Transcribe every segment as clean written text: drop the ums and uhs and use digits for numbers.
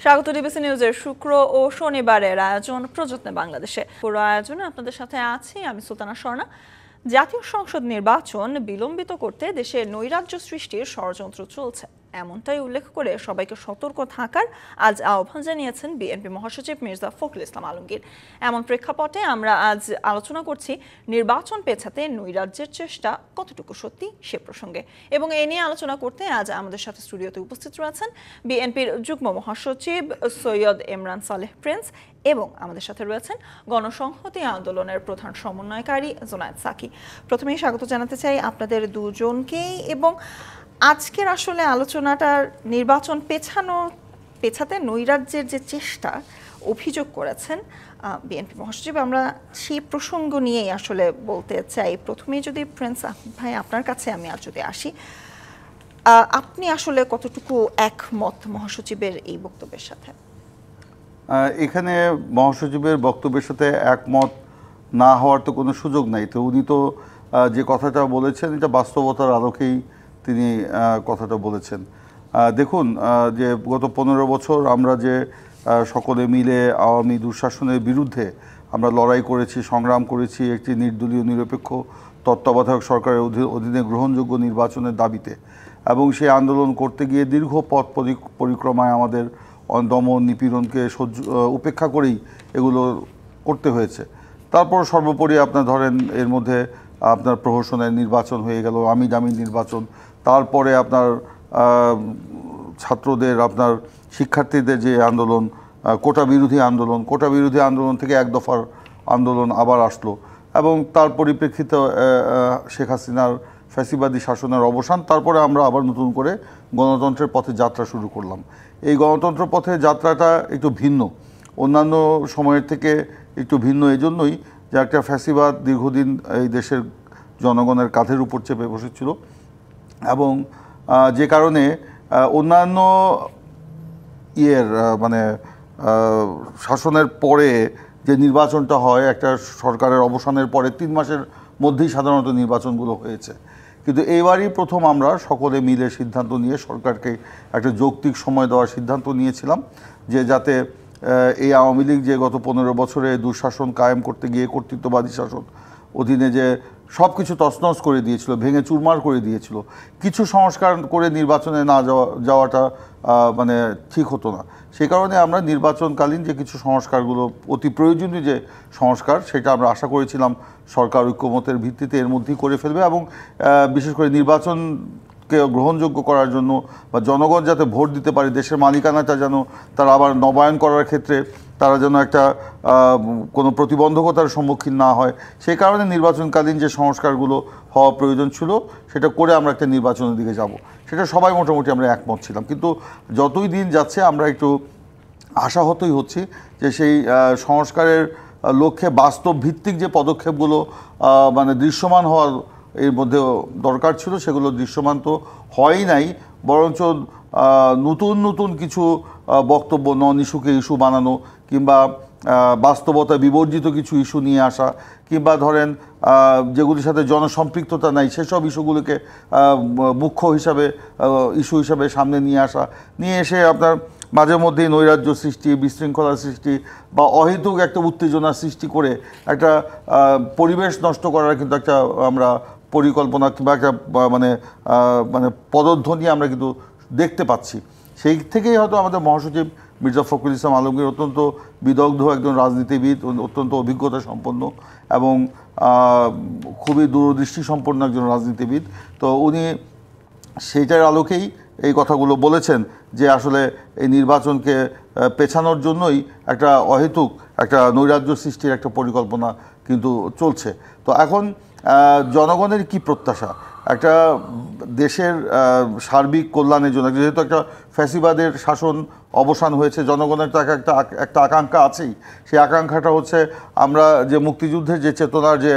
স্বাগত ডিবিসি নিউজের শুক্র ও শনিবারের আয়োজন প্রযত্নে বাংলাদেশে। পুরো আয়োজনে আপনাদের সাথে আছি আমি সুলতানা স্বর্ণা। জাতীয় সংসদ নির্বাচন বিলম্বিত করতে দেশে নৈরাজ্য সৃষ্টির ষড়যন্ত্র চলছে, এমনটাই উল্লেখ করে সবাইকে সতর্ক থাকার আজ আহ্বান জানিয়েছেন বিএনপি মহাসচিব মির্জা ফখরুল ইসলাম আলমগীর। এমন প্রেক্ষাপটে আমরা আজ আলোচনা করছি নির্বাচন পেছাতে নৈরাজ্যের চেষ্টা কতটুকু সত্যি সে প্রসঙ্গে, এবং এ নিয়ে আলোচনা করতে আজ আমাদের সাথে স্টুডিওতে উপস্থিত রয়েছেন বিএনপির যুগ্ম মহাসচিব সৈয়দ ইমরান সালেহ প্রিন্স এবং আমাদের সাথে রয়েছেন গণসংহতি আন্দোলনের প্রধান সমন্বয়কারী জোনায়েদ সাকি। প্রথমেই স্বাগত জানাতে চাই আপনাদের দুজনকেই। এবং আজকের আসলে আলোচনাটার নির্বাচন পেছাতে নৈরাজ্যের যে চেষ্টা অভিযোগ করেছেন বিএনপি মহাসচিব, আমরা সেই প্রসঙ্গ নিয়েই আসলে বলতে চাই। প্রথমেই যদি প্রিন্স ভাই আপনার কাছে আমি আর যদি আসি, আপনি আসলে কতটুকু একমত মহাসচিবের এই বক্তব্যের সাথে? এখানে মহাসচিবের বক্তব্যের সাথে একমত না হওয়ার তো কোনো সুযোগ নাই। তো উনি তো যে কথাটা বলেছেন এটা বাস্তবতার আলোকেই তিনি কথাটা বলেছেন। দেখুন, যে গত 15 বছর আমরা যে সকলে মিলে আওয়ামী দুঃশাসনের বিরুদ্ধে আমরা লড়াই করেছি, সংগ্রাম করেছি একটি নির্দলীয় নিরপেক্ষ তত্ত্বাবধায়ক সরকারের অধীনে গ্রহণযোগ্য নির্বাচনের দাবিতে, এবং সেই আন্দোলন করতে গিয়ে দীর্ঘ পথ পরিক্রমায় আমাদের দমন নিপীড়নকে উপেক্ষা করেই এগুলো করতে হয়েছে। তারপর সর্বোপরি আপনার ধরেন এর মধ্যে আপনার প্রহসনের নির্বাচন হয়ে গেল, আমি জামিন নির্বাচন, তারপরে আপনার ছাত্রদের আপনার শিক্ষার্থীদের যে আন্দোলন, কোটা বিরোধী আন্দোলন থেকে এক দফার আন্দোলন আবার আসলো, এবং তার পরিপ্রেক্ষিতে শেখ হাসিনার ফ্যাসিবাদী শাসনের অবসান, তারপরে আমরা আবার নতুন করে গণতন্ত্রের পথে যাত্রা শুরু করলাম। এই গণতন্ত্র পথে যাত্রাটা একটু ভিন্ন, অন্যান্য সময়ের থেকে একটু ভিন্ন এজন্যই যে একটা ফ্যাসিবাদ দীর্ঘদিন এই দেশের জনগণের কাঁধের উপর চেপে বসেছিল, এবং যে কারণে অন্যান্য মানে শাসনের পরে যে নির্বাচনটা হয় একটা সরকারের অবসানের পরে 3 মাসের মধ্যেই সাধারণত নির্বাচনগুলো হয়েছে। কিন্তু এইবারই প্রথম আমরা সকলে মিলে সিদ্ধান্ত নিয়ে সরকারকে একটা যৌক্তিক সময় দেওয়ার সিদ্ধান্ত নিয়েছিলাম, যে যাতে এই আওয়ামী লীগ যে গত 15 বছরে দুঃশাসন কায়েম করতে গিয়ে কর্তৃত্ববাদী শাসন অধীনে যে সব কিছু তছনছ করে দিয়েছিল, ভেঙে চুরমার করে দিয়েছিল, কিছু সংস্কার করে নির্বাচনে না যাওয়াটা মানে ঠিক হতো না। সেই কারণে আমরা নির্বাচনকালীন যে কিছু সংস্কারগুলো অতি প্রয়োজনীয় যে সংস্কার, সেটা আমরা আশা করেছিলাম সরকার ঐক্যমতের ভিত্তিতে এর মধ্যেই করে ফেলবে, এবং বিশেষ করে নির্বাচনকে গ্রহণযোগ্য করার জন্য বা জনগণ যাতে ভোট দিতে পারে, দেশের মালিকানাটা যেন তারা আবার নবায়ন করার ক্ষেত্রে তারা যেন একটা কোনো প্রতিবন্ধকতার সম্মুখীন না হয়, সেই কারণে নির্বাচনকালীন যে সংস্কারগুলো হওয়া প্রয়োজন ছিল সেটা করে আমরা একটা নির্বাচনের দিকে যাব, সেটা সবাই মোটামুটি আমরা একমত ছিলাম। কিন্তু যতই দিন যাচ্ছে আমরা একটু আশাহতই হচ্ছি যে সেই সংস্কারের লক্ষ্যে বাস্তব ভিত্তিক যে পদক্ষেপগুলো মানে দৃশ্যমান হওয়ার এর মধ্যে দরকার ছিল সেগুলো দৃশ্যমান তো হয়ই নাই, বরঞ্চ নতুন নতুন কিছু বক্তব্য নন ইস্যুকে ইস্যু বানানো, কিংবা বাস্তবতা বিবর্জিত কিছু ইস্যু নিয়ে আসা, কিংবা ধরেন যেগুলির সাথে জনসম্পৃক্ততা নাই সেসব ইস্যুগুলোকে মুখ্য ইস্যু হিসাবে সামনে নিয়ে এসে আপনার মাঝে মধ্যেই নৈরাজ্য সৃষ্টি, বিশৃঙ্খলা সৃষ্টি বা অহেতুক একটা উত্তেজনা সৃষ্টি করে একটা পরিবেশ নষ্ট করার কিন্তু একটা আমরা পরিকল্পনা কিংবা একটা মানে পদধ্বনি আমরা কিন্তু দেখতে পাচ্ছি। সেই থেকেই হয়তো আমাদের মহাসচিব মির্জা ফখরুল ইসলাম আলমগীর অত্যন্ত বিদগ্ধ একজন রাজনীতিবিদ, অত্যন্ত অভিজ্ঞতা সম্পন্ন এবং খুবই দূরদৃষ্টি সম্পন্ন একজন রাজনীতিবিদ। তো উনি সেইটার আলোকেই এই কথাগুলো বলেছেন যে আসলে এই নির্বাচনকে পেছানোর জন্যই একটা অহেতুক একটা নৈরাজ্য সৃষ্টির একটা পরিকল্পনা কিন্তু চলছে। তো এখন জনগণের কি প্রত্যাশা, একটা দেশের সার্বিক কল্যাণের জন্য, যেহেতু একটা ফ্যাসিবাদের শাসন অবসান হয়েছে, জনগণের তো একটা আকাঙ্ক্ষা আছেই। সেই আকাঙ্ক্ষাটা হচ্ছে আমরা যে মুক্তিযুদ্ধের যে চেতনার যে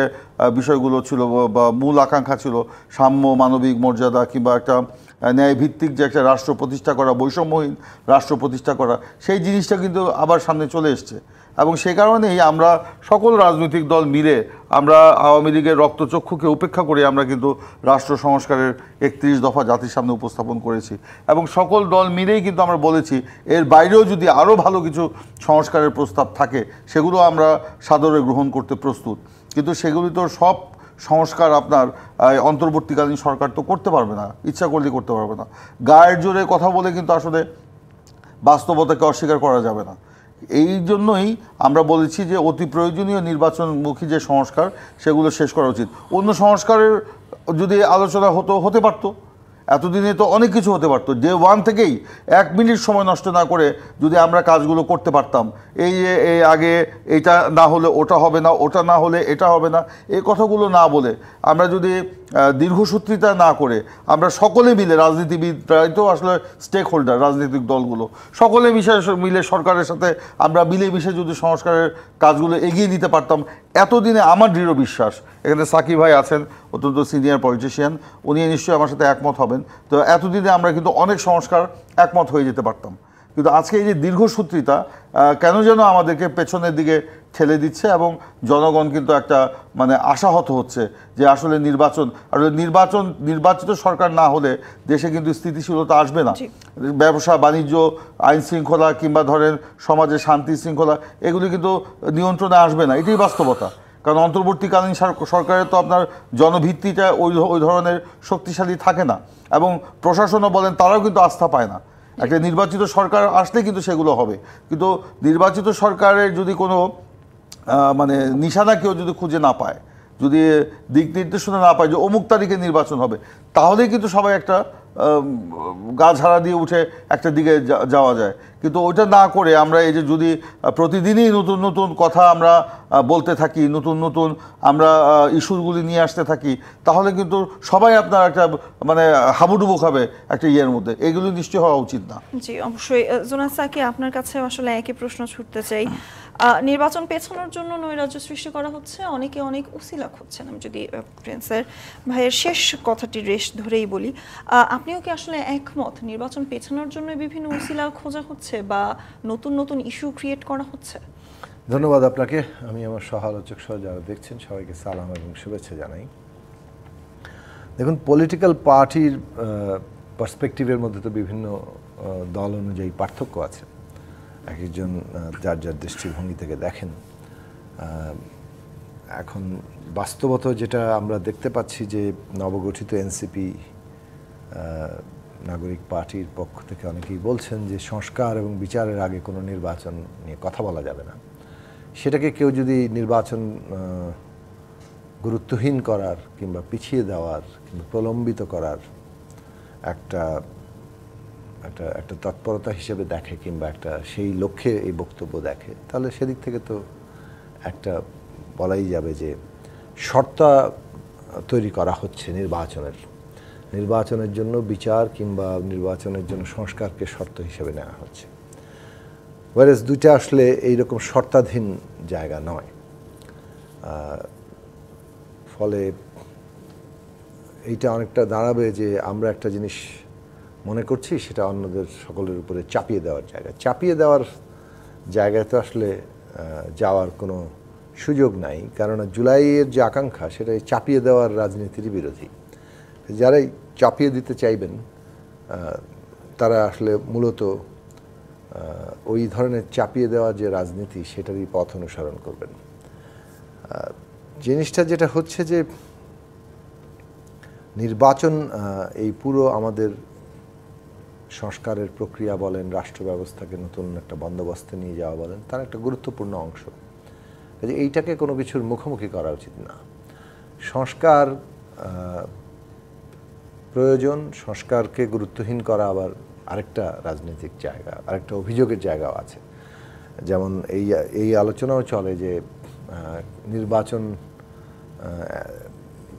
বিষয়গুলো ছিল বা মূল আকাঙ্ক্ষা ছিল, সাম্য, মানবিক মর্যাদা কিংবা একটা ন্যায়ভিত্তিক যে একটা রাষ্ট্র প্রতিষ্ঠা করা, বৈষম্যহীন রাষ্ট্র প্রতিষ্ঠা করা, সেই জিনিসটা কিন্তু আবার সামনে চলে এসছে। এবং সে কারণেই আমরা সকল রাজনৈতিক দল মিলে আমরা আওয়ামী লীগের রক্তচক্ষুকে উপেক্ষা করে আমরা কিন্তু রাষ্ট্র সংস্কারের 31 দফা জাতির সামনে উপস্থাপন করেছি। এবং সকল দল মিলেই কিন্তু আমরা বলেছি এর বাইরেও যদি আরও ভালো কিছু সংস্কারের প্রস্তাব থাকে সেগুলো আমরা সাদরে গ্রহণ করতে প্রস্তুত। কিন্তু সেগুলি তো সব সংস্কার আপনার অন্তর্বর্তীকালীন সরকার তো করতে পারবে না, ইচ্ছা করলে করতে পারবে না। গায়ের জোরে কথা বলে কিন্তু আসলে বাস্তবতাকে অস্বীকার করা যাবে না। এই জন্যই আমরা বলেছি যে অতি প্রয়োজনীয় নির্বাচনমুখী যে সংস্কার সেগুলো শেষ করা উচিত। অন্য সংস্কারের যদি আলোচনা হতে পারতো, এতদিনে তো অনেক কিছু হতে পারতো। ডে ওয়ান থেকেই 1 মিনিট সময় নষ্ট না করে যদি আমরা কাজগুলো করতে পারতাম, এই আগে এইটা না হলে ওটা হবে না, ওটা না হলে এটা হবে না, এই কথাগুলো না বলে আমরা যদি দীর্ঘসূত্রিতা না করে আমরা সকলে মিলে, রাজনীতিবিদরাই তো আসলে স্টেক হোল্ডার, রাজনৈতিক দলগুলো সকলে মিলে সরকারের সাথে আমরা মিলেমিশে যদি সংস্কারের কাজগুলো এগিয়ে নিতে পারতাম, এতদিনে আমার দৃঢ় বিশ্বাস, এখানে সাকিব ভাই আছেন অত্যন্ত সিনিয়র পলিটিশিয়ান, উনি নিশ্চয়ই আমার সাথে একমত হবেন, তো এতদিনে আমরা কিন্তু অনেক সংস্কার একমত হয়ে যেতে পারতাম। কিন্তু আজকে এই যে দীর্ঘসূত্রিতা কেন যেন আমাদেরকে পেছনের দিকে ঠেলে দিচ্ছে এবং জনগণ কিন্তু একটা মানে আশাহত হচ্ছে যে আসলে নির্বাচিত সরকার না হলে দেশে কিন্তু স্থিতিশীলতা আসবে না। ব্যবসা বাণিজ্য, আইন শৃঙ্খলা কিংবা ধরেন সমাজে শান্তি শৃঙ্খলা এগুলি কিন্তু নিয়ন্ত্রণে আসবে না, এটাই বাস্তবতা। কারণ অন্তর্বর্তীকালীন সরকারের তো আপনার জনভিত্তিটা ওই ধরনের শক্তিশালী থাকে না, এবং প্রশাসনও বলেন তারাও কিন্তু আস্থা পায় না। একটা নির্বাচিত সরকার আসলে কিন্তু সেগুলো হবে, কিন্তু নির্বাচিত সরকারের যদি কোনো মানে নিশানা কেউ যদি খুঁজে না পায়, যদি দিক নির্দেশনা না পায় যে অমুক তারিখে নির্বাচন হবে, তাহলে কিন্তু সবাই একটা গা ঝাড়া দিয়ে উঠে একটা দিকে যাওয়া যায়। কিন্তু ওইটা না করে আমরা এই যে যদি প্রতিদিনই নতুন নতুন কথা আমরা বলতে থাকি, নতুন নতুন আমরা ইস্যুগুলি নিয়ে আসতে থাকি, তাহলে কিন্তু সবাই আপনার একটা মানে হাবুডুবু খাবে একটা ইয়ের মধ্যে। এগুলো নিশ্চয় হওয়া উচিত না। জি অবশ্যই। জোনাস সাকি, আপনার কাছে আসলে একই প্রশ্ন ছুটতে চাই। নির্বাচন পেছানোর জন্য নৈরাজ্য সৃষ্টি করা হচ্ছে, অনেকে অনেক উসিলা খুঁজছেন। আমি যদি প্রিন্সের ভাইয়ের শেষ কথাটি রেশ ধরেই বলি, আপনিও কি আসলে একমত নির্বাচন পেছানোর জন্য বিভিন্ন উসিলা খোঁজা হচ্ছে বা নতুন নতুন ইস্যু ক্রিয়েট করা হচ্ছে? ধন্যবাদ আপনাকে। আমি আমার সহ আলোচক সহ যারা দেখছেন সবাইকে সালাম এবং শুভেচ্ছা জানাই। দেখুন, পলিটিক্যাল পার্টির পার্সপেক্টিভের মধ্যে তো বিভিন্ন দল অনুযায়ী পার্থক্য আছে। এক একজন যার যার দৃষ্টিভঙ্গি থেকে দেখেন। এখন বাস্তবত যেটা আমরা দেখতে পাচ্ছি যে নবগঠিত এনসিপি নাগরিক পার্টির পক্ষ থেকে অনেকেই বলছেন যে সংস্কার এবং বিচারের আগে কোনো নির্বাচন নিয়ে কথা বলা যাবে না। সেটাকে কেউ যদি নির্বাচন গুরুত্বহীন করার কিংবা পিছিয়ে দেওয়ার কিংবা প্রলম্বিত করার একটা তৎপরতা হিসেবে দেখে কিংবা একটা সেই লক্ষ্যে এই বক্তব্য দেখে, তাহলে সেদিক থেকে তো একটা বলাই যাবে যে শর্তা তৈরি করা হচ্ছে নির্বাচনের জন্য বিচার কিংবা নির্বাচনের জন্য সংস্কারকে শর্ত হিসেবে নেওয়া হচ্ছে। ওয়ারেস দুইটা আসলে এইরকম শর্তাধীন জায়গা নয়। ফলে এইটা অনেকটা দাঁড়াবে যে আমরা একটা জিনিস মনে করছি সেটা অন্যদের সকলের উপরে চাপিয়ে দেওয়ার জায়গায় তো আসলে যাওয়ার কোনো সুযোগ নাই। কারণ জুলাইয়ের যে আকাঙ্ক্ষা সেটা চাপিয়ে দেওয়ার রাজনীতির বিরোধী। যারাই চাপিয়ে দিতে চাইবেন তারা আসলে মূলত ওই ধরনের চাপিয়ে দেওয়ার যে রাজনীতি সেটারই পথ অনুসরণ করবেন। জিনিসটা যেটা হচ্ছে যে নির্বাচন এই পুরো আমাদের সংস্কারের প্রক্রিয়া বলেন, রাষ্ট্র ব্যবস্থাকে নতুন একটা বন্দোবস্তে নিয়ে যাওয়া বলেন, তার একটা গুরুত্বপূর্ণ অংশ। এইটাকে কোনো কিছুর মুখোমুখি করা উচিত না। সংস্কার প্রয়োজন, সংস্কারকে গুরুত্বহীন করা আবার আরেকটা রাজনৈতিক জায়গা, আরেকটা অভিযোগের জায়গাও আছে। যেমন এই আলোচনাও চলে যে নির্বাচন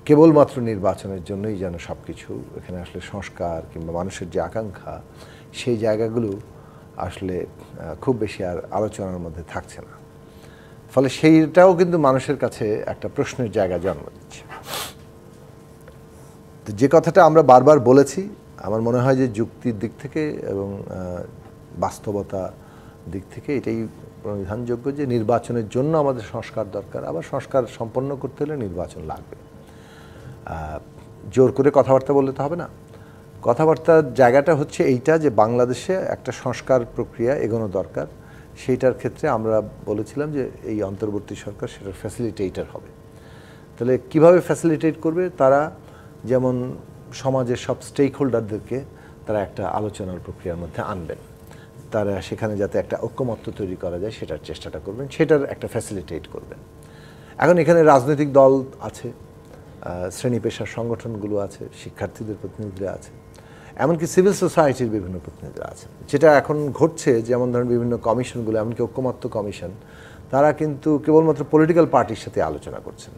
কেবলমাত্র নির্বাচনের জন্যই যেন সব কিছু, এখানে আসলে সংস্কার কিংবা মানুষের যে আকাঙ্ক্ষা সেই জায়গাগুলো আসলে খুব বেশি আর আলোচনার মধ্যে থাকছে না। ফলে সেইটাও কিন্তু মানুষের কাছে একটা প্রশ্নের জায়গা জন্ম দিচ্ছে। তো যে কথাটা আমরা বারবার বলেছি আমার মনে হয় যে যুক্তির দিক থেকে এবং বাস্তবতা দিক থেকে এটাই প্রণিধানযোগ্য যে নির্বাচনের জন্য আমাদের সংস্কার দরকার, আবার সংস্কার সম্পন্ন করতে হলে নির্বাচন লাগবে। জোর করে কথাবার্তা বললে তো হবে না। কথাবার্তার জায়গাটা হচ্ছে এইটা যে বাংলাদেশে একটা সংস্কার প্রক্রিয়া এগোনো দরকার। সেইটার ক্ষেত্রে আমরা বলেছিলাম যে এই অন্তর্বর্তী সরকার সেটার ফ্যাসিলিটেটর হবে। তাহলে কিভাবে ফ্যাসিলিটেট করবে? তারা যেমন সমাজের সব স্টেক হোল্ডারদেরকে তারা একটা আলোচনার প্রক্রিয়ার মধ্যে আনবেন, তারা সেখানে যাতে একটা ঐক্যমত্য তৈরি করা যায় সেটার চেষ্টাটা করবেন, সেটার একটা ফ্যাসিলিটেট করবেন। এখন এখানে রাজনৈতিক দল আছে, শ্রেণী পেশার সংগঠনগুলো আছে, শিক্ষার্থীদের প্রতিনিধিরা আছে, এমনকি সিভিল সোসাইটির বিভিন্ন প্রতিনিধিরা আছে। যেটা এখন ঘটছে, যেমন ধরেন বিভিন্ন কমিশনগুলো, এমনকি ঐক্যমত্য কমিশন, তারা কিন্তু কেবলমাত্র পলিটিক্যাল পার্টির সাথে আলোচনা করছেন,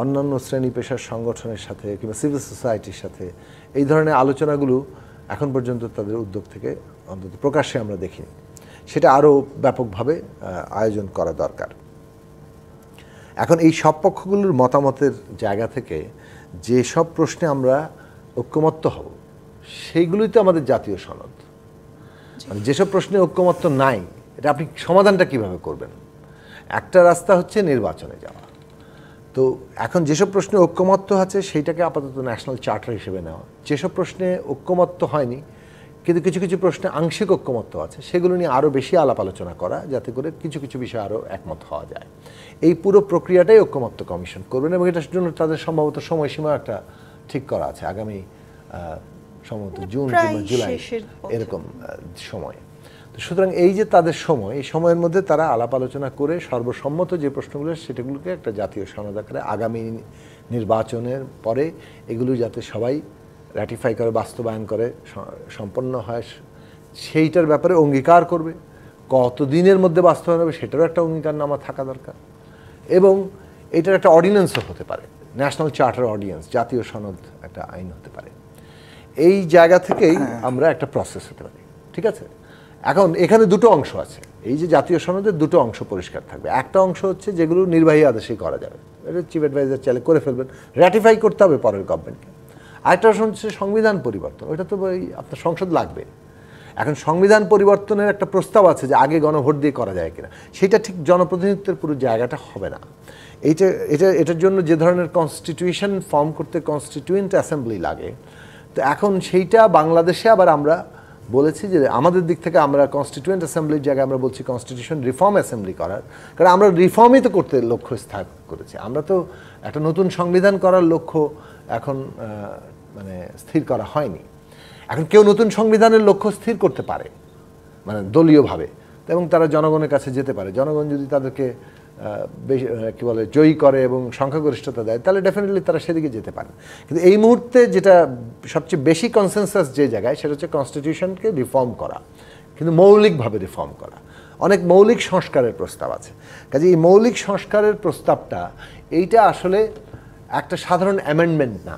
অন্যান্য শ্রেণী পেশার সংগঠনের সাথে কিংবা সিভিল সোসাইটির সাথে এই ধরনের আলোচনাগুলো এখন পর্যন্ত তাদের উদ্যোগ থেকে অন্তত প্রকাশ্যে আমরা দেখিনি। সেটা আরও ব্যাপকভাবে আয়োজন করা দরকার। এখন এই সব পক্ষগুলোর মতামতের জায়গা থেকে যে সব প্রশ্নে আমরা ঐক্যমত্য হব সেইগুলোই তো আমাদের জাতীয় সনদ। মানে যেসব প্রশ্নে ঐক্যমত্য নাই, এটা আপনি সমাধানটা কিভাবে করবেন? একটা রাস্তা হচ্ছে নির্বাচনে যাওয়া। তো এখন যেসব প্রশ্নে ঐক্যমত্য আছে সেইটাকে আপাতত ন্যাশনাল চার্টার হিসেবে নেওয়া। যেসব প্রশ্নে ঐক্যমত্য হয়নি কিন্তু কিছু কিছু প্রশ্নে আংশিক ঐক্যমত্য আছে, সেগুলো নিয়ে আরও বেশি আলাপ আলোচনা করা, যাতে করে কিছু কিছু বিষয়ে আরও একমত হওয়া যায়। এই পুরো প্রক্রিয়াটাই ঐক্যমত্য কমিশন করবেন এবং এটার জন্য তাদের সম্ভবত সময়সীমা একটা ঠিক করা আছে, আগামী সম্ভবত জুন কিংবা জুলাই এরকম সময়। তো সুতরাং এই যে তাদের সময়, এই সময়ের মধ্যে তারা আলাপ আলোচনা করে সর্বসম্মত যে প্রশ্নগুলো সেটাগুলোকে একটা জাতীয় সনদ আকারে আগামী নির্বাচনের পরে এগুলো যাতে সবাই র্যাটিফাই করে, বাস্তবায়ন করে, সম্পন্ন হয়, সেইটার ব্যাপারে অঙ্গীকার করবে। কতদিনের মধ্যে বাস্তবায়ন হবে সেটারও একটা অঙ্গীকারনামা থাকা দরকার এবং এটার একটা অর্ডিন্যান্সও হতে পারে, ন্যাশনাল চার্টার অর্ডিন্যান্স, জাতীয় সনদ একটা আইন হতে পারে। এই জায়গা থেকেই আমরা একটা প্রসেস হতে পারি। ঠিক আছে, এখন এখানে দুটো অংশ আছে। এই যে জাতীয় সনদের দুটো অংশ পরিষ্কার থাকবে। একটা অংশ হচ্ছে যেগুলো নির্বাহী আদেশেই করা যাবে, এটা চিফ অ্যাডভাইজার চাইলে করে ফেলবেন, র্যাটিফাই করতে হবে পরের গভর্নমেন্টকে। আরেকটা অংশ হচ্ছে সংবিধান পরিবর্তন, ওইটা তো আপনার সংসদ লাগবে। এখন সংবিধান পরিবর্তনের একটা প্রস্তাব আছে যে আগে গণভোট দিয়ে করা যায় কিনা, সেটা ঠিক জনপ্রতিনিধিত্বের পুরো জায়গাটা হবে না। এটার জন্য যে ধরনের কনস্টিটিউশন ফর্ম করতে কনস্টিটিউয়েন্ট অ্যাসেম্বলি লাগে, তো এখন সেইটা বাংলাদেশে আবার আমরা বলেছি যে আমাদের দিক থেকে আমরা কনস্টিটিউয়েন্ট অ্যাসেম্বলির জায়গায় আমরা বলছি কনস্টিটিউশন রিফর্ম অ্যাসেম্বলি করার, কারণ আমরা রিফর্মই তো করতে লক্ষ্য স্থাপন করেছি। আমরা তো একটা নতুন সংবিধান করার লক্ষ্য এখন মানে স্থির করা হয়নি। এখন কেউ নতুন সংবিধানের লক্ষ্য স্থির করতে পারে মানে দলীয়ভাবে, এবং তারা জনগণের কাছে যেতে পারে। জনগণ যদি তাদেরকে কি বলে জয়ী করে এবং সংখ্যাগরিষ্ঠতা দেয়, তাহলে ডেফিনেটলি তারা সেদিকে যেতে পারে। কিন্তু এই মুহূর্তে যেটা সবচেয়ে বেশি কনসেনসাস যে জায়গায়, সেটা হচ্ছে কনস্টিটিউশনকে রিফর্ম করা, কিন্তু মৌলিকভাবে রিফর্ম করা। অনেক মৌলিক সংস্কারের প্রস্তাব আছে। কাজে এই মৌলিক সংস্কারের প্রস্তাবটা এইটা আসলে একটা সাধারণ অ্যামেন্ডমেন্ট না।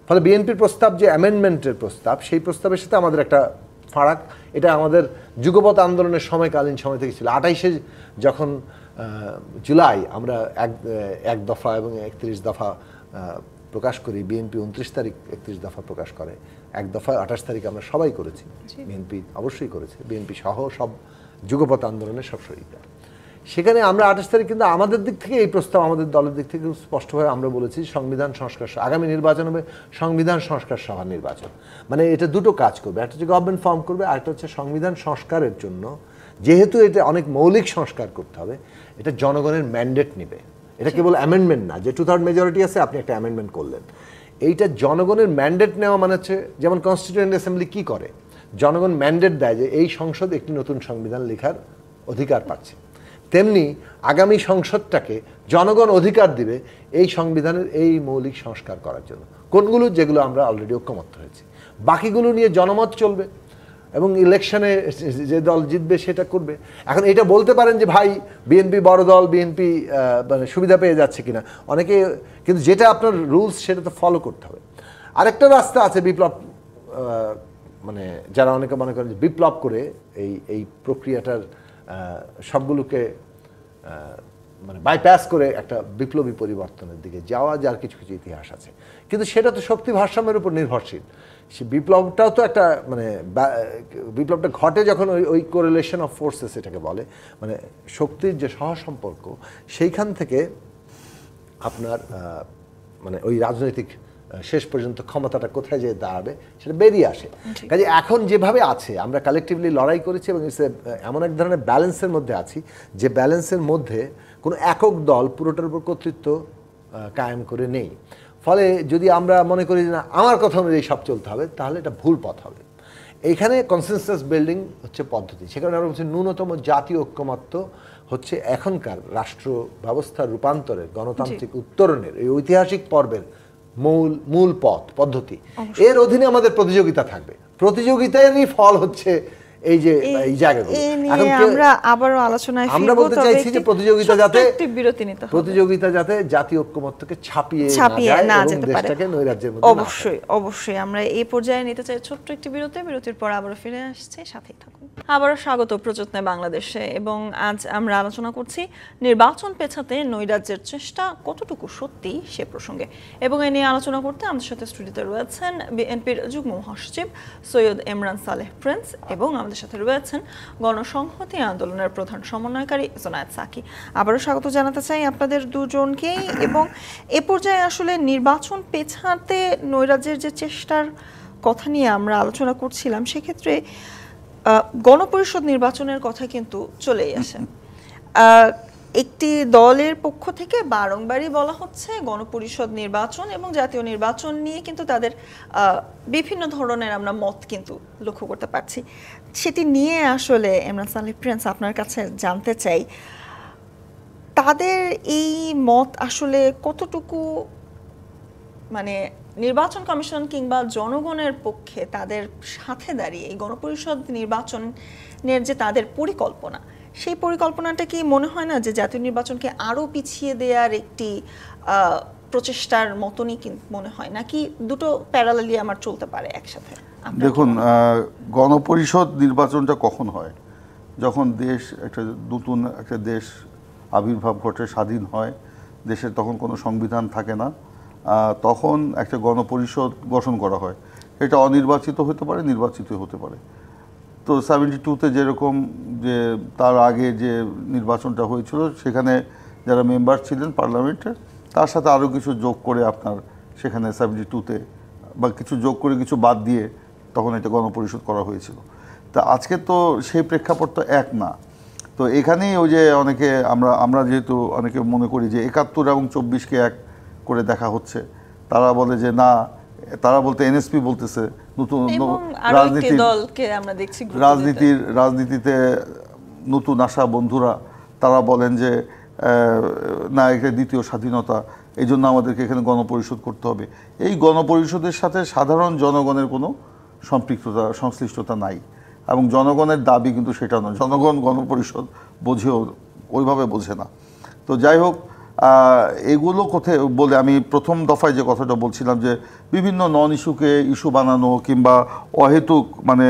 ফলে বিএনপির প্রস্তাব যে অ্যামেন্ডমেন্টের প্রস্তাব, সেই প্রস্তাবের সাথে আমাদের একটা ফারাক। এটা আমাদের যুগপৎ আন্দোলনের সময়কালীন সময় থেকে ছিল। 28শে যখন জুলাই আমরা এক দফা এবং 31 দফা প্রকাশ করি, বিএনপি 29 তারিখ 31 দফা প্রকাশ করে, এক দফা 28 তারিখ আমরা সবাই করেছি, বিএনপি অবশ্যই করেছে, বিএনপি সহ সব যুগপৎ আন্দোলনের সব শরীররা। সেখানে আমরা 28 তারিখ কিন্তু আমাদের দিক থেকে এই প্রস্তাব, আমাদের দলের দিক থেকে স্পষ্টভাবে আমরা বলেছি সংবিধান সংস্কার, আগামী নির্বাচন হবে সংবিধান সংস্কার সভা নির্বাচন। মানে এটা দুটো কাজ করবে, একটা হচ্ছে গভর্নমেন্ট ফর্ম করবে, আরেকটা হচ্ছে সংবিধান সংস্কারের জন্য, যেহেতু এটা অনেক মৌলিক সংস্কার করতে হবে, এটা জনগণের ম্যান্ডেট নেবে। এটা কেবল অ্যামেন্ডমেন্ট না যে 2/3 মেজরিটি আছে আপনি একটা অ্যামেন্ডমেন্ট করলেন। এইটা জনগণের ম্যান্ডেট নেওয়া মানে হচ্ছে, যেমন কনস্টিটিউয়েন্ট অ্যাসেম্বলি কি করে, জনগণ ম্যান্ডেট দেয় যে এই সংসদ একটি নতুন সংবিধান লেখার অধিকার পাচ্ছে, তেমনি আগামী সংসদটাকে জনগণ অধিকার দিবে এই সংবিধানের এই মৌলিক সংস্কার করার জন্য। কোনগুলো? যেগুলো আমরা অলরেডি ঐক্যমত্য হয়েছি। বাকিগুলো নিয়ে জনমত চলবে এবং ইলেকশনে যে দল জিতবে সেটা করবে। এখন এটা বলতে পারেন যে ভাই বিএনপি বড় দল, বিএনপি মানে সুবিধা পেয়ে যাচ্ছে কিনা অনেকে, কিন্তু যেটা আপনার রুলস সেটা তো ফলো করতে হবে। আরেকটা রাস্তা আছে বিপ্লব, মানে যারা অনেকে মনে করেন যে বিপ্লব করে এই প্রক্রিয়াটার সবগুলোকে মানে বাইপাস করে একটা বিপ্লবী পরিবর্তনের দিকে যাওয়া, যার কিছু কিছু ইতিহাস আছে, কিন্তু সেটা তো শক্তি ভারসাম্যের উপর নির্ভরশীল। সে বিপ্লবটাও তো একটা মানে বিপ্লবটা ঘটে যখন ওই কোরিলেশন অফ ফোর্সেস এটাকে বলে, মানে শক্তির যে সহসম্পর্ক, সেইখান থেকে আপনার মানে ওই রাজনৈতিক শেষ পর্যন্ত ক্ষমতাটা কোথায় যেয়ে দাঁড়াবে সেটা বেরিয়ে আসে। কাজে এখন যেভাবে আছে আমরা কালেকটিভলি লড়াই করেছি এবং এমন এক ধরনের ব্যালেন্সের মধ্যে আছি যে ব্যালেন্সের মধ্যে কোনো একক দল পুরোটার উপর কর্তৃত্ব কায়েম করে নেই। ফলে যদি আমরা মনে করি যে না আমার কথা অনুযায়ী সব চলতে হবে, তাহলে এটা ভুল পথ হবে। এইখানে কনসেনসাস বিল্ডিং হচ্ছে পদ্ধতি। সে কারণে আমরা বলছি ন্যূনতম জাতীয় ঐক্যমত্য হচ্ছে এখনকার রাষ্ট্র ব্যবস্থার রূপান্তরের, গণতান্ত্রিক উত্তরণের এই ঐতিহাসিক পর্বের মূল পদ্ধতি। এর অধীনে আমাদের প্রতিযোগিতা থাকবে, প্রতিযোগিতারই ফল হচ্ছে এই যে এই জায়গাগুলো। আমরা আবারও আলোচনায় আমরা বলতে চাইছি যে প্রতিযোগিতা যাতে জাতীয় ঐক্যমত্যকে ছাপিয়ে না যেতে পারে, দেশটাকে নৈরাজ্যের মধ্যে। অবশ্যই আমরা এই পর্যায়ে নিতে চাই ছোট্ট একটি বিরতির পর আবারও ফিরে আসছে, সাথেই থাকুন। আবারও স্বাগত প্রযত্নে বাংলাদেশে, এবং আজ আমরা আলোচনা করছি নির্বাচন পেছাতে নৈরাজ্যের চেষ্টা কতটুকু সত্যি সে প্রসঙ্গে, এবং এ নিয়ে আলোচনা করতে আমাদের সাথে স্টুডিওতে রয়েছেন বিএনপির যুগ্ম মহাসচিব সৈয়দ এমরান সালেহ প্রিন্স, এবং আমাদের সাথে রয়েছেন গণসংহতি আন্দোলনের প্রধান সমন্বয়কারী জোনায়েদ সাকি। আবারও স্বাগত জানাতে চাই আপনাদের দুজনকেই। এবং এ পর্যায়ে আসলে নির্বাচন পেছাতে নৈরাজ্যের যে চেষ্টার কথা নিয়ে আমরা আলোচনা করছিলাম, সেক্ষেত্রে গণপরিষদ নির্বাচনের কথা কিন্তু চলেই আসে। একটি দলের পক্ষ থেকে বারংবারই বলা হচ্ছে গণপরিষদ নির্বাচন এবং জাতীয় নির্বাচন নিয়ে কিন্তু তাদের বিভিন্ন ধরনের আমরা মত কিন্তু লক্ষ্য করতে পারছি। সেটি নিয়ে আসলে এমরান সালেহ প্রিন্স আপনার কাছে জানতে চাই, তাদের এই মত আসলে কতটুকু মানে নির্বাচন কমিশন কিংবা জনগণের পক্ষে তাদের সাথে দাঁড়িয়ে এই গণপরিষদ নির্বাচনের যে তাদের পরিকল্পনা, সেই পরিকল্পনাটা কি মনে হয় না যে জাতীয় নির্বাচনকে আরো পিছিয়ে দেওয়ার একটি প্রচেষ্টার মতনই মনে হয়, নাকি দুটো প্যারালালি আমার চলতে পারে একসাথে? দেখুন, গণপরিষদ নির্বাচনটা কখন হয়? যখন দেশ নতুন একটা দেশ আবির্ভাব ঘটে, স্বাধীন হয়, দেশের তখন কোনো সংবিধান থাকে না, তখন একটা গণপরিষদ গঠন করা হয়। এটা অনির্বাচিত হতে পারে, নির্বাচিত হতে পারে। তো 72-তে যেরকম যে তার আগে যে নির্বাচনটা হয়েছিল, সেখানে যারা মেম্বার ছিলেন পার্লামেন্টের, তার সাথে আরও কিছু যোগ করে আপনার সেখানে 72-তে বা কিছু যোগ করে কিছু বাদ দিয়ে তখন এটা গণপরিষদ করা হয়েছিল। তা আজকে তো সেই প্রেক্ষাপট তো এক না। তো এখানেই ওই যে অনেকে আমরা যেহেতু অনেকে মনে করি যে 71 এবং 24কে এক করে দেখা হচ্ছে, তারা বলে যে না, তারা বলতে এনএসপি বলতেছে নতুন রাজনীতিতে নতুন আসা বন্ধুরা, তারা বলেন যে না, এটা দ্বিতীয় স্বাধীনতা, এই জন্য আমাদেরকে এখানে গণপরিষদ করতে হবে। এই গণপরিষদের সাথে সাধারণ জনগণের কোনো সংশ্লিষ্টতা নাই, এবং জনগণের দাবি কিন্তু সেটা নয়। জনগণ গণপরিষদ ওইভাবে বোঝে না। তো যাই হোক, এগুলো কোথায় বলে আমি প্রথম দফায় যে কথাটা বলছিলাম যে বিভিন্ন নন ইস্যুকে ইস্যু বানানো কিংবা অহেতুক মানে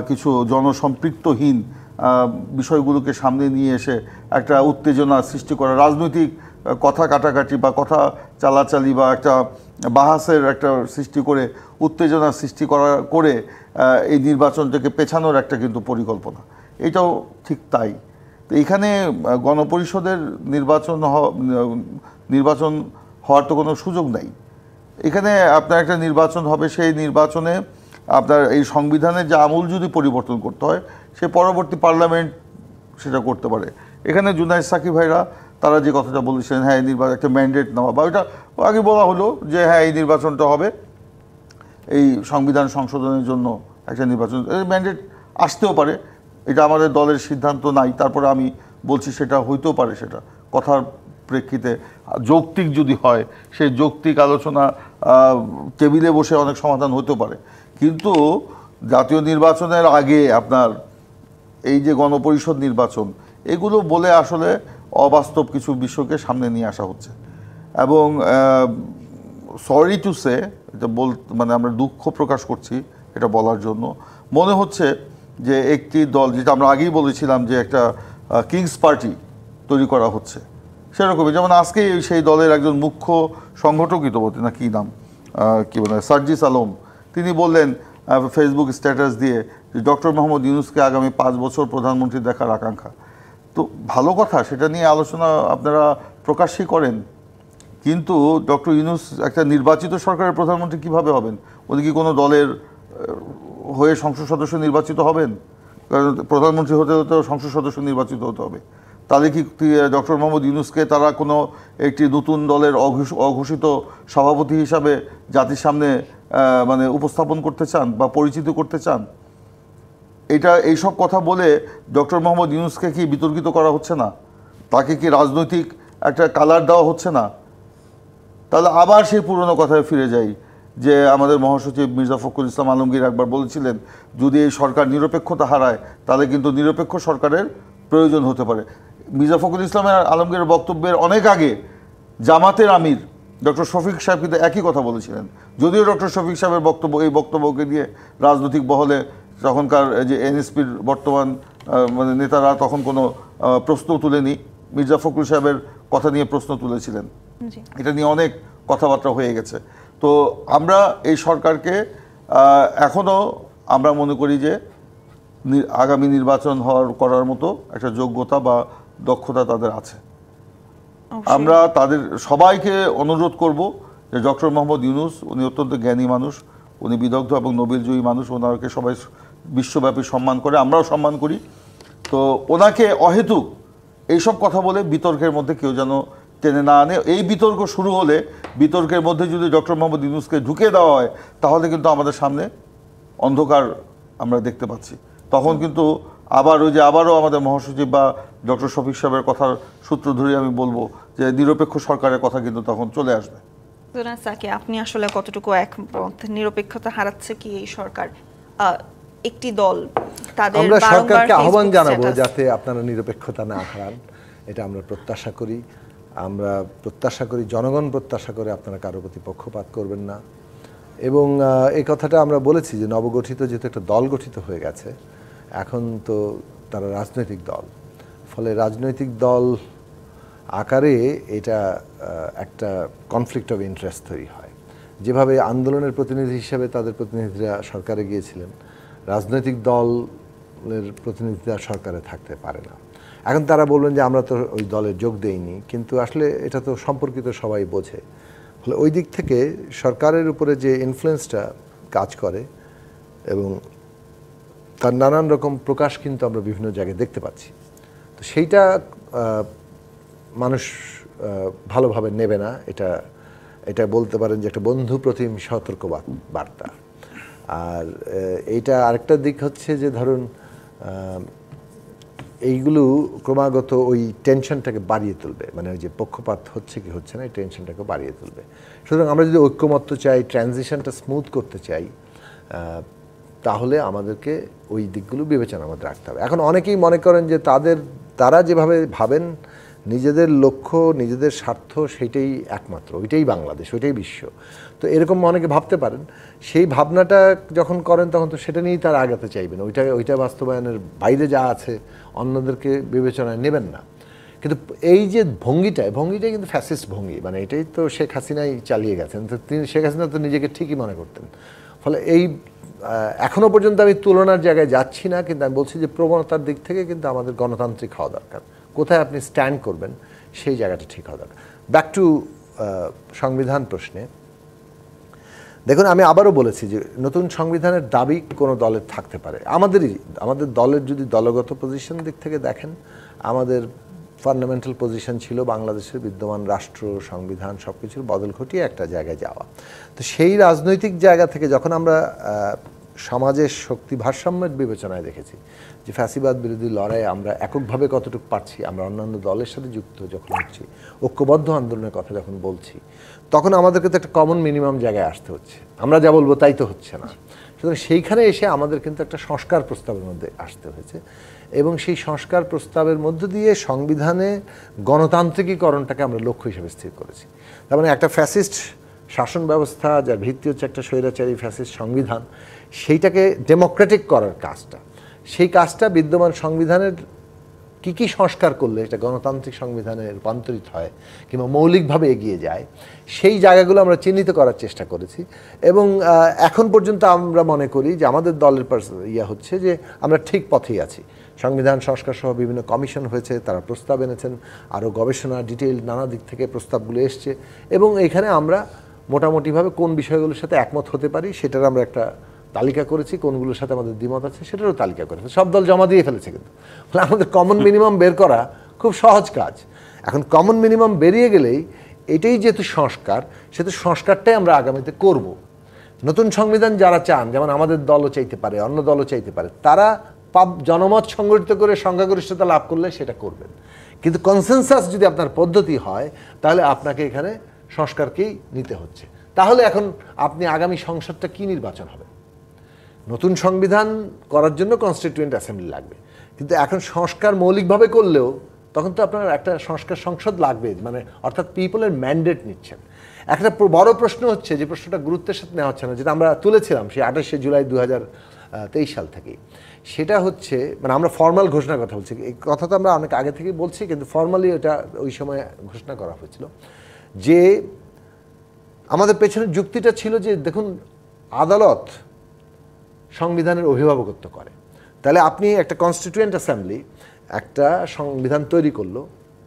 কিছু জনসম্পৃক্তহীন বিষয়গুলোকে সামনে নিয়ে এসে একটা উত্তেজনা সৃষ্টি করা, রাজনৈতিক কথা কাটাকাটি বা কথা চালাচালি বা একটা বাহাসের একটা সৃষ্টি করে উত্তেজনা সৃষ্টি করে এই নির্বাচনটাকে পেছানোর একটা কিন্তু পরিকল্পনা, এটাও ঠিক তাই। তো এইখানে গণপরিষদের নির্বাচন হওয়ার তো কোনো সুযোগ নাই। এখানে আপনার একটা নির্বাচন হবে, সেই নির্বাচনে আপনার এই সংবিধানের যে আমূল যদি পরিবর্তন করতে হয়, সে পরবর্তী পার্লামেন্ট সেটা করতে পারে। এখানে জুনায়েদ সাকি ভাইরা তারা যে কথাটা বলেছেন, হ্যাঁ এই নির্বাচন একটা ম্যান্ডেট নেওয়া, বা ওইটা আগে বলা হলো যে হ্যাঁ এই নির্বাচনটা হবে এই সংবিধান সংশোধনের জন্য একটা নির্বাচন, ম্যান্ডেট আসতেও পারে, এটা আমাদের দলের সিদ্ধান্ত নাই। তারপরে আমি বলছি সেটা হইতেও পারে, সেটা কথার প্রেক্ষিতে যৌক্তিক যদি হয়, সেই যৌক্তিক আলোচনা টেবিলে বসে অনেক সমাধান হতেও পারে। কিন্তু জাতীয় নির্বাচনের আগে আপনার এই যে গণপরিষদ নির্বাচন, এগুলো বলে আসলে অবাস্তব কিছু বিষয়কে সামনে নিয়ে আসা হচ্ছে। এবং সরি টু সে, এটা মানে আমরা দুঃখ প্রকাশ করছি এটা বলার জন্য, মনে হচ্ছে যে একটি দল, যেটা আমরা আগেই বলেছিলাম যে একটা কিংস পার্টি তৈরি করা হচ্ছে, সেরকমই যেমন আজকে সেই দলের একজন মুখ্য সংগঠকই তো বলতে না, কী নাম, কী বলে, সার্জিস আলম, তিনি বললেন ফেসবুক স্ট্যাটাস দিয়ে যে ডক্টর মোহাম্মদ ইউনূসকে আগামী 5 বছর প্রধানমন্ত্রী দেখার আকাঙ্ক্ষা। তো ভালো কথা, সেটা নিয়ে আলোচনা আপনারা প্রকাশই করেন, কিন্তু ডক্টর ইউনূস একটা নির্বাচিত সরকারের প্রধানমন্ত্রী কিভাবে হবেন? উনি কি কোনো দলের হয়ে সংসদ সদস্য নির্বাচিত হবেন? কারণ প্রধানমন্ত্রী হতে হতে সংসদ সদস্য নির্বাচিত হতে হবে। তাহলে কি ডক্টর মোহাম্মদ ইউনূসকে তারা কোনো একটি নতুন দলের অঘোষিত সভাপতি হিসাবে জাতির সামনে মানে উপস্থাপন করতে চান বা পরিচিত করতে চান? এইসব কথা বলে ডক্টর মোহাম্মদ ইউনূসকে কি বিতর্কিত করা হচ্ছে না? তাকে কি রাজনৈতিক একটা কালার দেওয়া হচ্ছে না? তাহলে আবার সেই পুরনো কথায় ফিরে যাই যে আমাদের মহাসচিব মির্জা ফখরুল ইসলাম আলমগীর একবার বলেছিলেন, যদি এই সরকার নিরপেক্ষতা হারায় তাহলে কিন্তু নিরপেক্ষ সরকারের প্রয়োজন হতে পারে। মির্জা ফখরুল ইসলাম আলমগীরের বক্তব্যের অনেক আগে জামাতের আমির ডক্টর শফিক সাহেব কিন্তু একই কথা বলেছিলেন, যদিও ডক্টর শফিক সাহেবের এই বক্তব্যকে দিয়ে রাজনৈতিক মহলে তখনকার যে এনএসপির বর্তমান মানে নেতারা তখন কোনো প্রশ্ন তুলেনি, মির্জা ফখরুল সাহেবের কথা নিয়ে প্রশ্ন তুলেছিলেন। এটা নিয়ে অনেক কথাবার্তা হয়ে গেছে। তো আমরা এই সরকারকে এখনও আমরা মনে করি যে আগামী নির্বাচন করার মতো একটা যোগ্যতা বা দক্ষতা তাদের আছে। আমরা তাদের সবাইকে অনুরোধ করব যে ডক্টর মোহাম্মদ ইউনূস উনি অত্যন্ত জ্ঞানী মানুষ, উনি বিদগ্ধ এবং নোবেলজয়ী মানুষ, ওনাকে সবাই বিশ্বব্যাপী সম্মান করে, আমরাও সম্মান করি। তো ওনাকে অহেতুক এইসব কথা বলে বিতর্কের মধ্যে কেউ যেন টেনে না আনে। এই বিতর্ক শুরু হলে, বিতর্কের মধ্যে যদি ডক্টর মোহাম্মদ ইউনূসকে ঢুকে দেওয়া হয় তাহলে কিন্তু আমাদের সামনে অন্ধকার আমরা দেখতে পাচ্ছি। তখন কিন্তু আবারও আমাদের মহাসচিব বা ডক্টর শফিক সাহেবের কথার সূত্র ধরে আমি বলবো যে নিরপেক্ষ সরকারের কথা কিন্তু তখন চলে আসবে। আপনি আসলে কতটুকু একমত? নিরপেক্ষতা হারাচ্ছে কি এই সরকার? একটি দল তাদের আমরা সরকারকে আহ্বান জানাবো যাতে আপনারা নিরপেক্ষতা না হারান, এটা আমরা প্রত্যাশা করি। আমরা প্রত্যাশা করি, জনগণ প্রত্যাশা করে আপনারা কারো প্রতি পক্ষপাত করবেন না। এবং এই কথাটা আমরা বলেছি যে নবগঠিত যেহেতু একটা দল গঠিত হয়ে গেছে, এখন তো তারা রাজনৈতিক দল, ফলে রাজনৈতিক দল আকারে এটা একটা কনফ্লিক্ট অফ ইন্টারেস্ট তৈরি হয়। যেভাবে আন্দোলনের প্রতিনিধি হিসেবে তাদের প্রতিনিধিরা সরকারে গিয়েছিলেন, রাজনৈতিক দলের প্রতিনিধিরা সরকারে থাকতে পারে না। এখন তারা বলবেন যে আমরা তো ওই দলে যোগ দেইনি, কিন্তু আসলে এটা তো সম্পর্কিত, সবাই বোঝে। ফলে ওই দিক থেকে সরকারের উপরে যে ইনফ্লুয়েন্সটা কাজ করে এবং তার নানান রকম প্রকাশ কিন্তু আমরা বিভিন্ন জায়গায় দেখতে পাচ্ছি। তো সেইটা মানুষ ভালোভাবে নেবে না। এটা বলতে পারেন যে একটা বন্ধু প্রতিম সতর্ক বার্তা। আর এইটা আরেকটা দিক হচ্ছে যে ধরুন এইগুলো ক্রমাগত ওই টেনশনটাকে বাড়িয়ে তুলবে, মানে ওই যে পক্ষপাত হচ্ছে কি হচ্ছে না, এই টেনশনটাকে বাড়িয়ে তুলবে। সুতরাং আমরা যদি ঐক্যমত্য চাই, ট্রানজিশনটা স্মুথ করতে চাই, তাহলে আমাদেরকে ওই দিকগুলো বিবেচনা আমাদের রাখতে হবে। এখন অনেকেই মনে করেন যে তারা যেভাবে ভাবেন নিজেদের লক্ষ্য, নিজেদের স্বার্থ, সেইটাই একমাত্র, ওইটাই বাংলাদেশ, ওইটাই বিশ্ব। তো এরকম অনেকে ভাবতে পারেন। সেই ভাবনাটা যখন করেন তখন তো সেটা নিয়েই তারা আগাতে চাইবেন, ওইটা বাস্তবায়নের বাইরে যা আছে অন্যদেরকে বিবেচনায় নেবেন না। কিন্তু এই যে ভঙ্গিটাই কিন্তু ফ্যাসিস্ট ভঙ্গি, মানে এটাই তো শেখ হাসিনাই চালিয়ে গেছেন। তো শেখ হাসিনা তো নিজেকে ঠিকই মনে করতেন। ফলে এই এখনও পর্যন্ত আমি তুলনার জায়গায় যাচ্ছি না, কিন্তু আমি বলছি যে প্রবণতার দিক থেকে কিন্তু আমাদের গণতান্ত্রিক হওয়া দরকার। কোথায় আপনি স্ট্যান্ড করবেন সেই জায়গাটা ঠিক হওয়া দরকার। ব্যাক টু সংবিধান প্রশ্নে, দেখুন আমি আবারও বলেছি যে নতুন সংবিধানের দাবি কোনো দলের থাকতে পারে। আমাদের দলের যদি দলগত পজিশন দিক থেকে দেখেন, আমাদের ফান্ডামেন্টাল পজিশন ছিল বাংলাদেশের বিদ্যমান রাষ্ট্র, সংবিধান সব কিছুর বদল ঘটিয়ে একটা জায়গায় যাওয়া। তো সেই রাজনৈতিক জায়গা থেকে যখন আমরা সমাজের শক্তি ভারসাম্যের বিবেচনায় দেখেছি যে ফ্যাসিবাদ বিরোধী লড়াইয়ে আমরা এককভাবে কতটুকু পারছি, আমরা অন্যান্য দলের সাথে যুক্ত যখন হচ্ছি, ঐক্যবদ্ধ আন্দোলনের কথা যখন বলছি, তখন আমাদেরকে তো একটা কমন মিনিমাম জায়গায় আসতে হচ্ছে। আমরা যা বলবো তাই তো হচ্ছে না। সুতরাং সেইখানে এসে আমাদের কিন্তু একটা সংস্কার প্রস্তাবের মধ্যে আসতে হয়েছে, এবং সেই সংস্কার প্রস্তাবের মধ্য দিয়ে সংবিধানে গণতান্ত্রিকীকরণটাকে আমরা লক্ষ্য হিসেবে স্থির করেছি। তার মানে একটা ফ্যাসিস্ট শাসন ব্যবস্থা যার ভিত্তি হচ্ছে একটা স্বৈরাচারী ফ্যাসিস্ট সংবিধান, সেইটাকে ডেমোক্রেটিক করার কাজটা, সেই কাজটা বিদ্যমান সংবিধানের কি কি সংস্কার করলে এটা গণতান্ত্রিক সংবিধানে রূপান্তরিত হয় কিংবা মৌলিকভাবে এগিয়ে যায়, সেই জায়গাগুলো আমরা চিহ্নিত করার চেষ্টা করেছি। এবং এখন পর্যন্ত আমরা মনে করি যে আমাদের দলের হচ্ছে যে আমরা ঠিক পথেই আছি। সংবিধান সংস্কার সহ বিভিন্ন কমিশন হয়েছে, তারা প্রস্তাব এনেছেন, আরও গবেষণা ডিটেইল নানা দিক থেকে প্রস্তাবগুলো এসছে, এবং এখানে আমরা মোটামুটিভাবে কোন বিষয়গুলোর সাথে একমত হতে পারি সেটার আমরা একটা তালিকা করেছি, কোনগুলোর সাথে আমাদের দ্বিমত আছে সেটারও তালিকা করেছি। সব দল জমা দিয়ে ফেলেছে, কিন্তু ফলে আমাদের কমন মিনিমাম বের করা খুব সহজ কাজ। এখন কমন মিনিমাম বেরিয়ে গেলেই এটাই যেহেতু সংস্কার, সেহেতু সংস্কারটাই আমরা আগামীতে করব। নতুন সংবিধান যারা চান, যেমন আমাদের দলও চাইতে পারে, অন্য দলও চাইতে পারে, তারা জনমত সংগঠিত করে সংখ্যাগরিষ্ঠতা লাভ করলে সেটা করবেন। কিন্তু কনসেনসাস যদি আপনার পদ্ধতি হয়, তাহলে আপনাকে এখানে সংস্কারকেই নিতে হচ্ছে। তাহলে এখন আপনি আগামী সংসদটা কি নির্বাচন হবে? নতুন সংবিধান করার জন্য কনস্টিটিউয়েন্ট অ্যাসেম্বলি লাগবে, কিন্তু এখন সংস্কার মৌলিকভাবে করলেও তখন তো আপনার একটা সংস্কার সংসদ লাগবে, মানে অর্থাৎ পিপলের ম্যান্ডেট নিচ্ছেন। একটা বড় প্রশ্ন হচ্ছে, যে প্রশ্নটা গুরুত্বের সাথে নেওয়া হচ্ছে না, যেটা আমরা তুলেছিলাম সেই 28শে জুলাই 2023 সাল থেকেই, সেটা হচ্ছে মানে আমরা ফর্মাল ঘোষণার কথা বলছি। এই কথা তো আমরা অনেক আগে থেকেই বলছি, কিন্তু ফর্মালি এটা ওই সময় ঘোষণা করা হয়েছিল যে আমাদের পেছনের যুক্তিটা ছিল যে দেখুন, আদালত সংবিধানের অভিভাবকত্ব করে, তাহলে আপনি একটা কনস্টিটিউয়েন্ট অ্যাসেম্বলি একটা সংবিধান তৈরি করলো,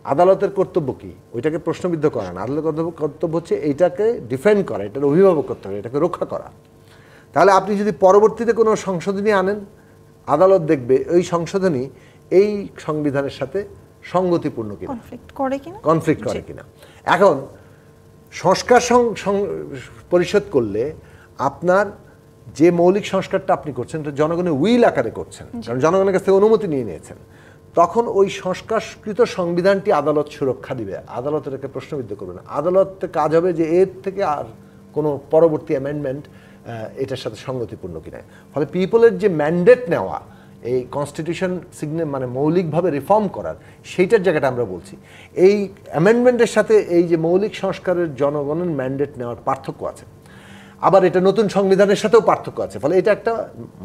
আদালতের কর্তব্য কি? ওইটাকে প্রশ্নবিদ্ধ করা না, আদালতের কর্তব্য হচ্ছে এইটাকে ডিফেন্ড করা, এটার অভিভাবকত্ব করা, এটাকে রক্ষা করা। তাহলে আপনি যদি পরবর্তীতে কোনো সংশোধনী আনেন, আদালত দেখবে ওই সংশোধনী এই সংবিধানের সাথে সঙ্গতিপূর্ণ কিনা, কনফ্লিক্ট করে কিনা। এখন সংস্কার পরিষদ করলে আপনার যে মৌলিক সংস্কারটা আপনি করছেন এটা জনগণের উইল আকারে করছেন, কারণ জনগণের কাছ থেকে অনুমতি নিয়ে নিয়েছেন, তখন ওই সংস্কারকৃত সংবিধানটি আদালত সুরক্ষা দিবে, আদালত এটাকে প্রশ্নবিদ্ধ করবে না। আদালতের কাজ হবে যে এর থেকে আর কোনো পরবর্তী অ্যামেন্ডমেন্ট এটার সাথে সঙ্গতিপূর্ণ কিনা। ফলে পিপলের যে ম্যান্ডেট নেওয়া এই কনস্টিটিউশন মানে মৌলিকভাবে রিফর্ম করার, সেইটার জায়গাটা আমরা বলছি। এই অ্যামেন্ডমেন্টের সাথে এই যে মৌলিক সংস্কারের জনগণের ম্যান্ডেট নেওয়ার পার্থক্য আছে, আবার এটা নতুন সংবিধানের সাথেও পার্থক্য আছে। ফলে এটা একটা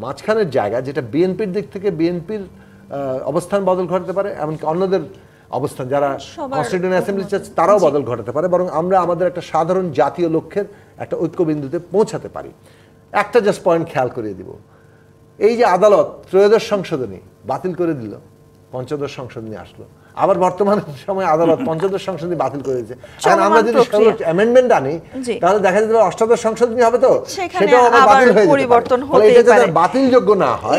মাঝখানের জায়গা, যেটা বিএনপির দিক থেকে বিএনপির অবস্থান বদল ঘটাতে পারে, এমনকি অন্যদের অবস্থান যারা কনস্টিটিউয়েন্ট অ্যাসেম্বলি চাচ্ছে তারাও বদল ঘটাতে পারে, বরং আমরা আমাদের একটা সাধারণ জাতীয় লক্ষ্যের একটা ঐক্যবিন্দুতে পৌঁছাতে পারি। একটা জাস্ট পয়েন্ট খেয়াল করিয়ে দিব, এই যে আদালত ত্রয়োদশ সংশোধনী বাতিল করে দিল, পঞ্চদশ সংশোধনী আসলো, আবার বর্তমান সময় আদালত পঞ্চদশ সংশোধনী বাতিল করে দিয়েছে। এখন আমরা যদি অ্যামেন্ডমেন্ট আনি, তাহলে দেখা যেতে পারে অষ্টাদশ সংশোধনী হবে, তো সেটাও আবার বাতিল হয়ে যেতে পারে। ফলে এটা যাতে বাতিলযোগ্য না হয়,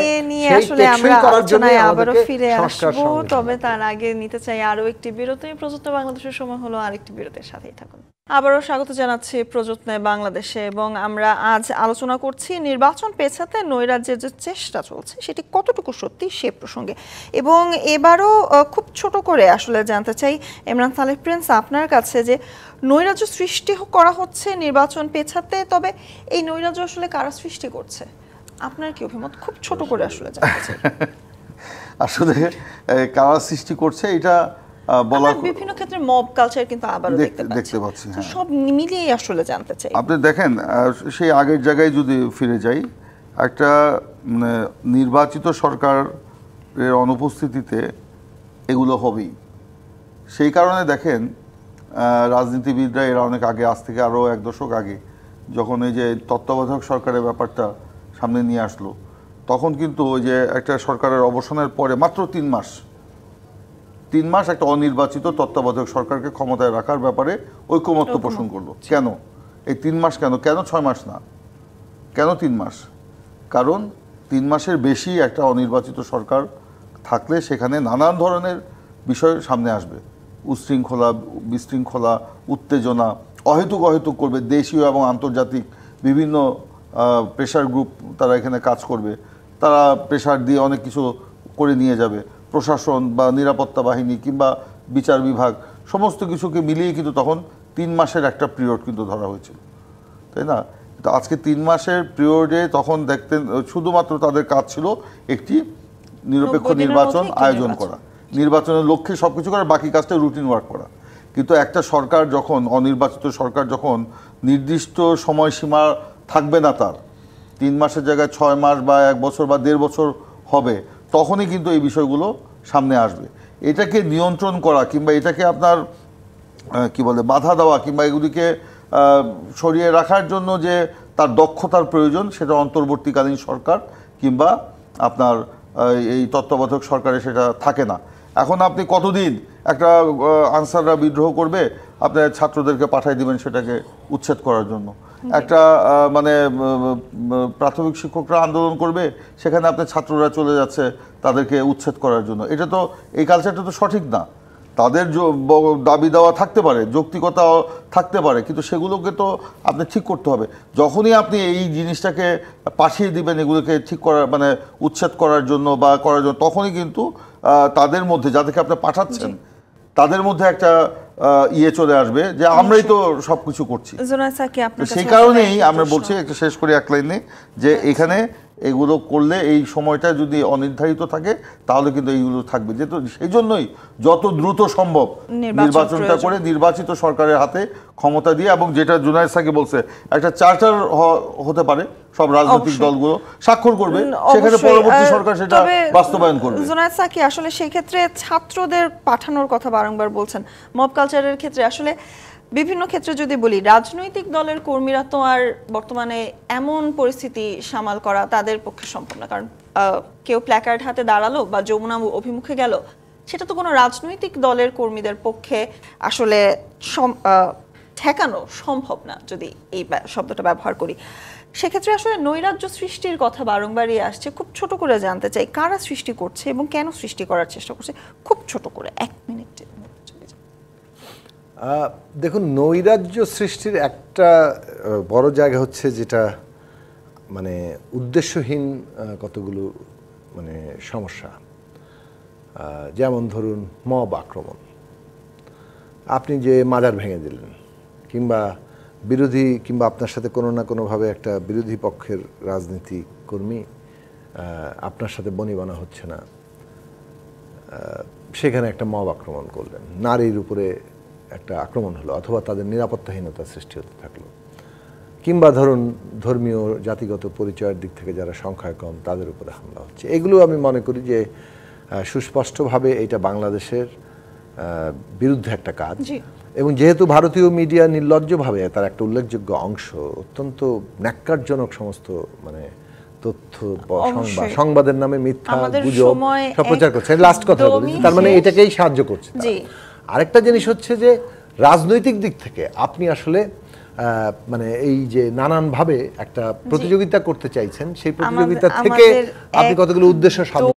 আসলে আমরা আলোচনায় আবারও ফিরে আসবো। তবে তার আগে নিতে চাই আরো একটি বিরতি। প্রযুক্ত বাংলাদেশের সময় হলো আরেকটি বিরতির সাথেই থাকুন। আবারও স্বাগত জানাচ্ছি প্রযুক্তে বাংলাদেশে, এবং আমরা আজ আলোচনা করছি নির্বাচন পেছাতে নৈরাজ্যের যে চেষ্টা চলছে সেটি কতটুকু সত্যি সে প্রসঙ্গে। এবং এবারও খুব ছোট করে আসলে জানতে চাই ইমরান সালেহ প্রিন্স আপনার কাছে, যে নৈরাজ্য সৃষ্টি করা হচ্ছে নির্বাচন পেছাতে, তবে এই নৈরাজ্য আসলে কারা সৃষ্টি করছে, আপনার কি অভিমত? খুব ছোট করে আসলে জানতে চাই। আসলে কারা সৃষ্টি করছে এটা বলা, বিভিন্ন ক্ষেত্রে মব কালচার কিন্তু আবারও দেখতে পাচ্ছি, সব মিলিয়ে আসলে জানতে চাই। আপনি দেখেন, সেই আগের জায়গায় যদি ফিরে যাই, একটা নির্বাচিত সরকারের অনুপস্থিতিতে এগুলো হবেই। সেই কারণে দেখেন রাজনীতিবিদরা এরা অনেক আগে, আজ থেকে আরও 1 দশক আগে, যখন এই যে তত্ত্বাবধায়ক সরকারের ব্যাপারটা সামনে নিয়ে আসলো, তখন কিন্তু ওই যে একটা সরকারের অবসানের পরে মাত্র 3 মাস একটা অনির্বাচিত তত্ত্বাবধায়ক সরকারকে ক্ষমতায় রাখার ব্যাপারে ঐকমত্য পোষণ করলো। কেন এই 3 মাস? কেন 6 মাস না? কেন 3 মাস? কারণ 3 মাসের বেশি একটা অনির্বাচিত সরকার থাকলে সেখানে নানান ধরনের বিষয় সামনে আসবে, উশৃঙ্খলা, বিশৃঙ্খলা, উত্তেজনা, অহেতুক করবে। দেশীয় এবং আন্তর্জাতিক বিভিন্ন প্রেশার গ্রুপ তারা এখানে কাজ করবে, তারা প্রেশার দিয়ে অনেক কিছু করে নিয়ে যাবে। প্রশাসন বা নিরাপত্তা বাহিনী কিংবা বিচার বিভাগ সমস্ত কিছুকে মিলিয়ে কিন্তু তখন 3 মাসের একটা পিরিয়ড কিন্তু ধরা হয়েছিল, তাই না? তো আজকে 3 মাসের পিরিয়ডে তখন দেখতেন শুধুমাত্র তাদের কাজ ছিল একটি নিরপেক্ষ নির্বাচন আয়োজন করা, নির্বাচনের লক্ষ্যে সব কিছু করা, বাকি কাজটা রুটিন ওয়ার্ক করা। কিন্তু একটা সরকার যখন, অনির্বাচিত সরকার যখন নির্দিষ্ট সময়সীমা থাকবে না, তার 3 মাসের জায়গায় 6 মাস বা 1 বছর বা 1.5 বছর হবে, তখনই কিন্তু এই বিষয়গুলো সামনে আসবে। এটাকে নিয়ন্ত্রণ করা কিংবা এটাকে আপনার কি বলে বাধা দেওয়া কিংবা এগুলিকে সরিয়ে রাখার জন্য যে তার দক্ষতার প্রয়োজন, সেটা অন্তর্বর্তীকালীন সরকার কিংবা আপনার এই তত্ত্বাবধায়ক সরকারে সেটা থাকে না। এখন আপনি কতদিন একটা আনসাররা বিদ্রোহ করবে, আপনার ছাত্রদেরকে পাঠিয়ে দিবেন সেটাকে উচ্ছেদ করার জন্য। একটা মানে প্রাথমিক শিক্ষকরা আন্দোলন করবে, সেখানে আপনার ছাত্ররা চলে যাচ্ছে তাদেরকে উচ্ছেদ করার জন্য। এটা তো, এই কালচারটা তো সঠিক না। তাদের দাবি দেওয়া থাকতে পারে, যৌক্তিকতা থাকতে পারে, কিন্তু সেগুলোকে তো আপনি ঠিক করতে হবে। যখনই আপনি এই জিনিসটাকে পাঠিয়ে দিবেন এগুলোকে ঠিক করার মানে উচ্ছেদ করার জন্য বা করার জন্য, তখনই কিন্তু তাদের মধ্যে যাদেরকে আপনি পাঠাচ্ছেন তাদের মধ্যে একটা চলে আসবে যে আমরাই তো সবকিছু করছি। সেই কারণেই আমরা বলছি, একটা শেষ করি এক লাইনে, যে এখানে এগুলো করলে এই সময়টা যদি অনির্ধারিত থাকে তাহলে কিন্তু এইগুলো থাকবে। যেহেতু সেই জন্যই যত দ্রুত সম্ভব নির্বাচনটা করে নির্বাচিত সরকারের হাতে ক্ষমতা দিয়ে, এবং যেটা জুনায়েদ সাকি বলছে একটা চার্টার হতে পারে, সব রাজনৈতিক দলগুলো স্বাক্ষর করবে, সেখানে পরবর্তী সরকার সেটা বাস্তবায়ন করবে। জুনায়েদ সাকি আসলে সেই ক্ষেত্রে ছাত্রদের পাঠানোর কথা বারংবার বলছেন। মব কালচারের ক্ষেত্রে আসলে বিভিন্ন ক্ষেত্রে যদি বলি, রাজনৈতিক দলের কর্মীরা তো আর বর্তমানে এমন পরিস্থিতি সামাল করা তাদের পক্ষে সম্ভব না। কারণ কেউ প্ল্যাকার্ড হাতে দাঁড়ালো বা যমুনা অভিমুখে গেল, সেটা তো কোনো রাজনৈতিক দলের কর্মীদের পক্ষে আসলে ঠেকানো সম্ভব না, যদি এই শব্দটা ব্যবহার করি। সেক্ষেত্রে আসলে নৈরাজ্য সৃষ্টির কথা বারংবারই আসছে। খুব ছোট করে জানতে চাই, কারা সৃষ্টি করছে এবং কেন সৃষ্টি করার চেষ্টা করছে? খুব ছোট করে 1 মিনিটে। দেখুন, নৈরাজ্য সৃষ্টির একটা বড় জায়গা হচ্ছে যেটা মানে উদ্দেশ্যহীন কতগুলো মানে সমস্যা। যেমন ধরুন মব আক্রমণ, আপনি যে মাজার ভেঙে দিলেন, কিংবা বিরোধী কিংবা আপনার সাথে কোনো না কোনোভাবে একটা বিরোধী পক্ষের রাজনীতি কর্মী আপনার সাথে বনিবনা হচ্ছে না, সেখানে একটা মব আক্রমণ করলেন, নারীর উপরে একটা আক্রমণ হলো, অথবা তাদের নিরাপত্তাহীনতা সৃষ্টি হতে থাকলো, কিংবা ধরুন ধর্মীয় জাতিগত পরিচয়ের দিক থেকে যারা সংখ্যায় কম তাদের উপরে হামলা হচ্ছে। এগুলো আমি মনে করি যে সুস্পষ্টভাবে এটা বাংলাদেশের বিরুদ্ধে একটা কাজ। এবং যেহেতু ভারতীয় মিডিয়া নির্লজ্জভাবে তার একটা উল্লেখযোগ্য অংশ অত্যন্ত ন্যাক্কারজনক সমস্ত মানে তথ্য সংবাদের নামে মিথ্যা গুজব সব প্রচার করছে। লাস্ট কথা বলি, তার মানে এটাকেই সাহায্য করছে। আরেকটা জিনিস হচ্ছে যে রাজনৈতিক দিক থেকে আপনি আসলে মানে এই যে নানানভাবে একটা প্রতিযোগিতা করতে চাইছেন, সেই প্রতিযোগিতা থেকে আপনি কতগুলো উদ্দেশ্য সাধন